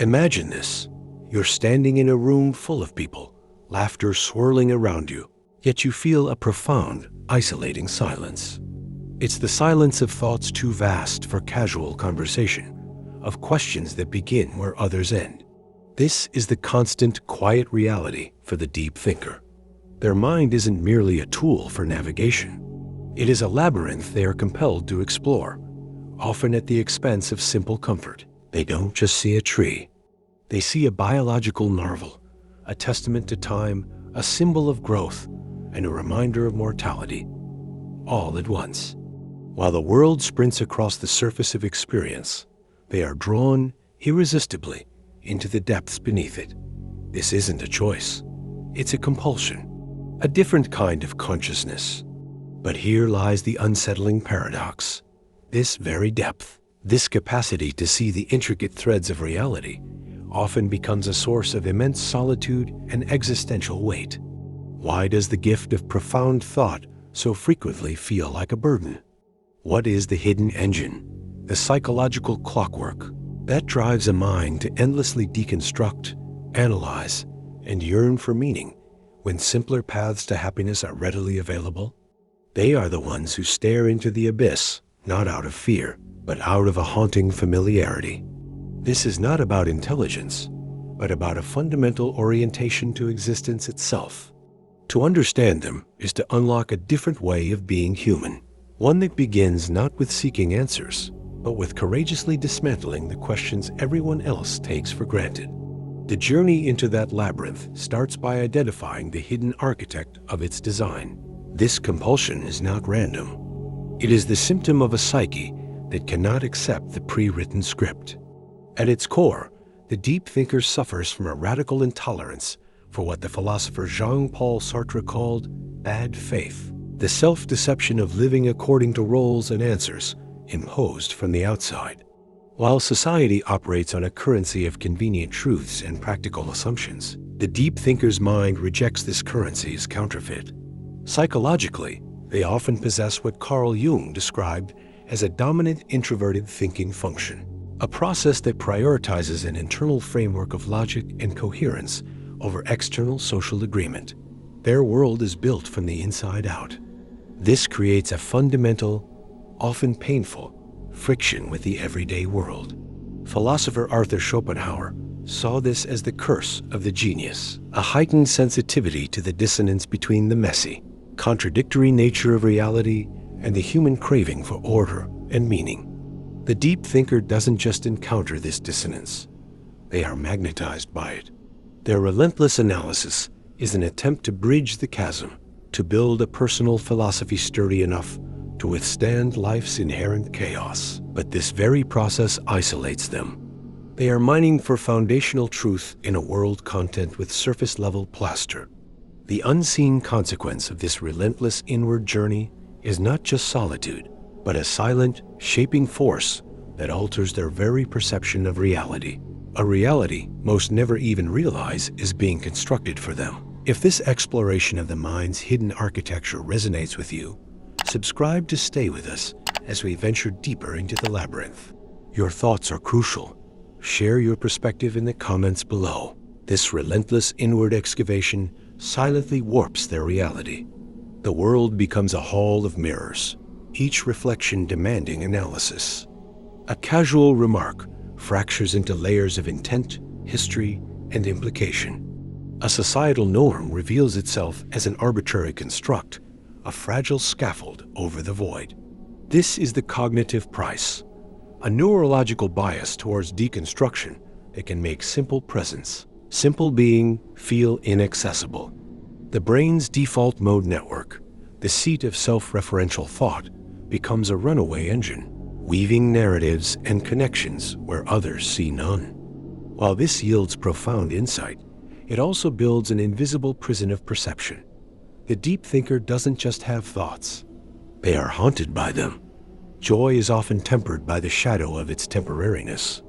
Imagine this. You're standing in a room full of people, laughter swirling around you, yet you feel a profound, isolating silence. It's the silence of thoughts too vast for casual conversation, of questions that begin where others end. This is the constant, quiet reality for the deep thinker. Their mind isn't merely a tool for navigation. It is a labyrinth they are compelled to explore, often at the expense of simple comfort. They don't just see a tree. They see a biological marvel, a testament to time, a symbol of growth, and a reminder of mortality, all at once. While the world sprints across the surface of experience, they are drawn irresistibly into the depths beneath it. This isn't a choice. It's a compulsion, a different kind of consciousness. But here lies the unsettling paradox. This very depth, this capacity to see the intricate threads of reality, often becomes a source of immense solitude and existential weight. Why does the gift of profound thought so frequently feel like a burden? What is the hidden engine, the psychological clockwork, that drives a mind to endlessly deconstruct, analyze, and yearn for meaning when simpler paths to happiness are readily available? They are the ones who stare into the abyss, not out of fear, but out of a haunting familiarity. This is not about intelligence, but about a fundamental orientation to existence itself. To understand them is to unlock a different way of being human, one that begins not with seeking answers, but with courageously dismantling the questions everyone else takes for granted. The journey into that labyrinth starts by identifying the hidden architect of its design. This compulsion is not random. It is the symptom of a psyche that cannot accept the pre-written script. At its core, the deep thinker suffers from a radical intolerance for what the philosopher Jean-Paul Sartre called bad faith, the self-deception of living according to roles and answers imposed from the outside. While society operates on a currency of convenient truths and practical assumptions, the deep thinker's mind rejects this currency as counterfeit. Psychologically, they often possess what Carl Jung described as a dominant introverted thinking function, a process that prioritizes an internal framework of logic and coherence over external social agreement. Their world is built from the inside out. This creates a fundamental, often painful, friction with the everyday world. Philosopher Arthur Schopenhauer saw this as the curse of the genius, a heightened sensitivity to the dissonance between the messy, contradictory nature of reality and the human craving for order and meaning. The deep thinker doesn't just encounter this dissonance, they are magnetized by it. Their relentless analysis is an attempt to bridge the chasm, to build a personal philosophy sturdy enough to withstand life's inherent chaos. But this very process isolates them. They are mining for foundational truth in a world content with surface-level plaster. The unseen consequence of this relentless inward journey is not just solitude, but a silent, shaping force that alters their very perception of reality. A reality most never even realize is being constructed for them. If this exploration of the mind's hidden architecture resonates with you, subscribe to stay with us as we venture deeper into the labyrinth. Your thoughts are crucial. Share your perspective in the comments below. This relentless inward excavation silently warps their reality. The world becomes a hall of mirrors, each reflection demanding analysis. A casual remark fractures into layers of intent, history, and implication. A societal norm reveals itself as an arbitrary construct, a fragile scaffold over the void. This is the cognitive price, a neurological bias towards deconstruction that can make simple presence, simple being, feel inaccessible. The brain's default mode network, the seat of self-referential thought, becomes a runaway engine, weaving narratives and connections where others see none. While this yields profound insight, it also builds an invisible prison of perception. The deep thinker doesn't just have thoughts, they are haunted by them. Joy is often tempered by the shadow of its temporariness.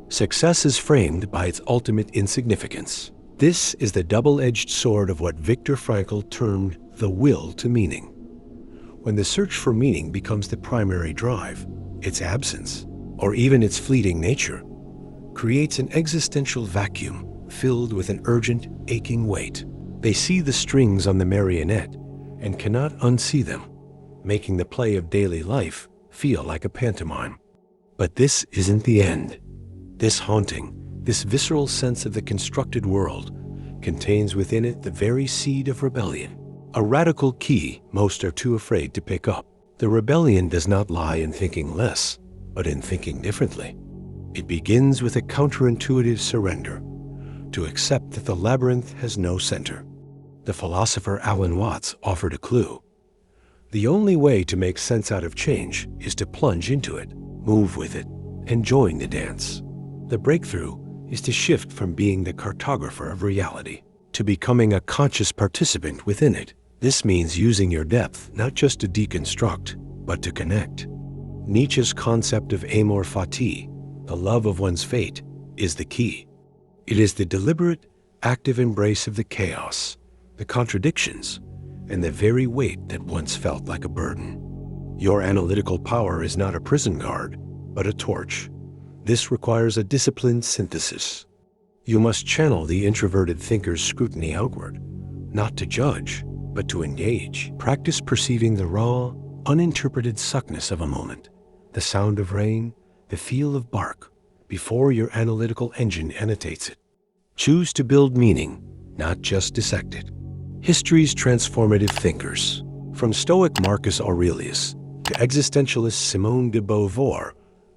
Success is framed by its ultimate insignificance. This is the double-edged sword of what Viktor Frankl termed the will to meaning. When the search for meaning becomes the primary drive, its absence, or even its fleeting nature, creates an existential vacuum filled with an urgent, aching weight. They see the strings on the marionette and cannot unsee them, making the play of daily life feel like a pantomime. But this isn't the end. This haunting, this visceral sense of the constructed world contains within it the very seed of rebellion, a radical key most are too afraid to pick up. The rebellion does not lie in thinking less, but in thinking differently. It begins with a counterintuitive surrender, to accept that the labyrinth has no center. The philosopher Alan Watts offered a clue. The only way to make sense out of change is to plunge into it, move with it, and join the dance. The breakthrough is to shift from being the cartographer of reality to becoming a conscious participant within it. This means using your depth not just to deconstruct, but to connect. Nietzsche's concept of amor fati, the love of one's fate, is the key. It is the deliberate, active embrace of the chaos, the contradictions, and the very weight that once felt like a burden. Your analytical power is not a prison guard, but a torch. This requires a disciplined synthesis. You must channel the introverted thinker's scrutiny outward, not to judge, but to engage. Practice perceiving the raw, uninterpreted suckness of a moment, the sound of rain, the feel of bark, before your analytical engine annotates it. Choose to build meaning, not just dissect it. History's transformative thinkers, from Stoic Marcus Aurelius to existentialist Simone de Beauvoir,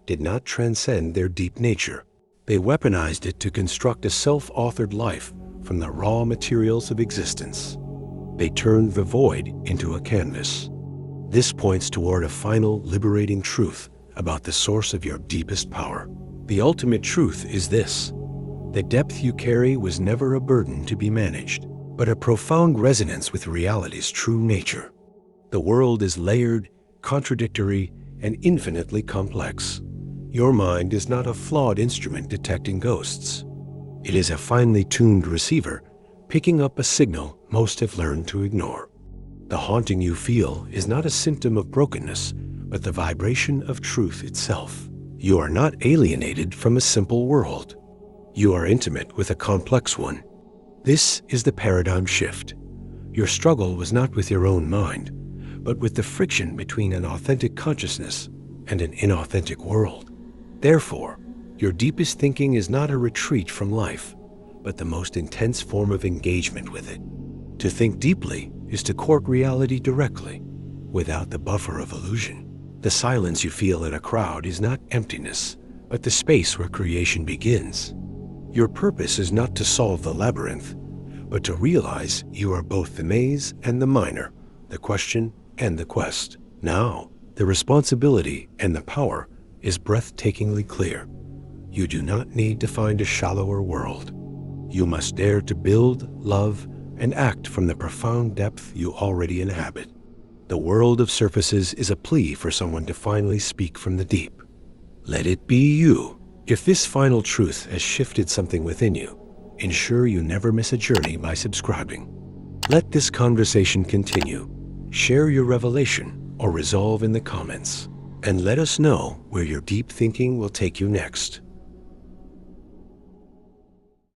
did not transcend their deep nature. They weaponized it to construct a self-authored life from the raw materials of existence. They turned the void into a canvas. This points toward a final, liberating truth about the source of your deepest power. The ultimate truth is this: the depth you carry was never a burden to be managed, but a profound resonance with reality's true nature. The world is layered, contradictory, and infinitely complex. Your mind is not a flawed instrument detecting ghosts. It is a finely tuned receiver, picking up a signal most have learned to ignore. The haunting you feel is not a symptom of brokenness, but the vibration of truth itself. You are not alienated from a simple world. You are intimate with a complex one. This is the paradigm shift. Your struggle was not with your own mind, but with the friction between an authentic consciousness and an inauthentic world. Therefore, your deepest thinking is not a retreat from life, but the most intense form of engagement with it. To think deeply is to court reality directly, without the buffer of illusion. The silence you feel in a crowd is not emptiness, but the space where creation begins. Your purpose is not to solve the labyrinth, but to realize you are both the maze and the miner, the question and the quest. Now, the responsibility and the power is breathtakingly clear. You do not need to find a shallower world. You must dare to build, love, and act from the profound depth you already inhabit. The world of surfaces is a plea for someone to finally speak from the deep. Let it be you. If this final truth has shifted something within you, ensure you never miss a journey by subscribing. Let this conversation continue. Share your revelation or resolve in the comments, and let us know where your deep thinking will take you next.